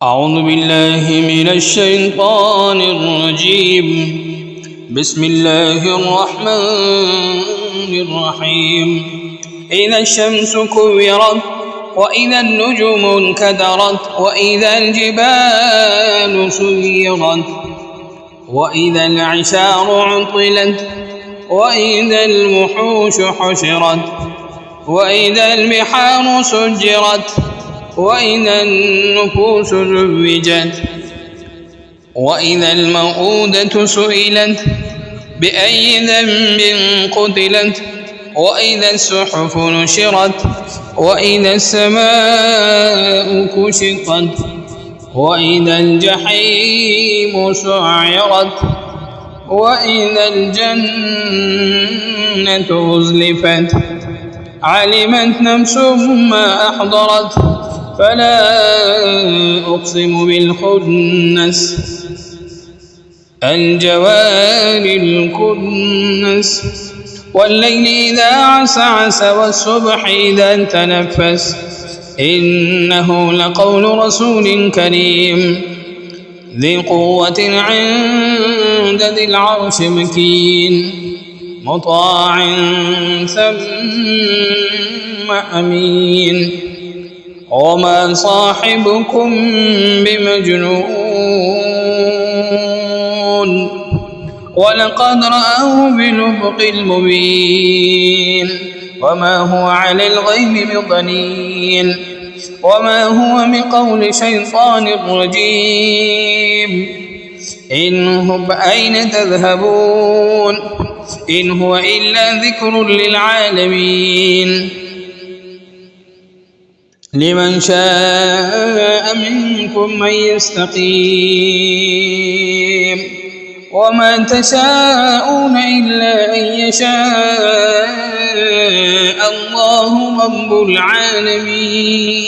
أعوذ بالله من الشيطان الرجيم. بسم الله الرحمن الرحيم. إذا الشمس كورت وإذا النجوم انكدرت وإذا الجبال سيرت وإذا العشار عطلت وإذا الوحوش حشرت وإذا البحار سجرت وإذا النفوس زوجت وإذا الموءودة سئلت بأي ذنب قتلت وإذا الصحف نشرت وإذا السماء كشطت وإذا الجحيم سعرت وإذا الجنة أزلفت علمت نفس ما أحضرت فلا أقسم بالخنس الجوار الكنس والليل إذا عسعس والصبح إذا تنفس إنه لقول رسول كريم ذي قوة عند ذي العرش مكين مطاع ثم أمين وما صاحبكم بمجنون ولقد رآه بالأفق المبين وما هو على الغيب بضنين وما هو بقول شيطان رجيم إن هو أين تذهبون إن هو إلا ذكر للعالمين لمن شاء منكم من يستقيم وما تشاءون إلا أن يشاء الله رب العالمين.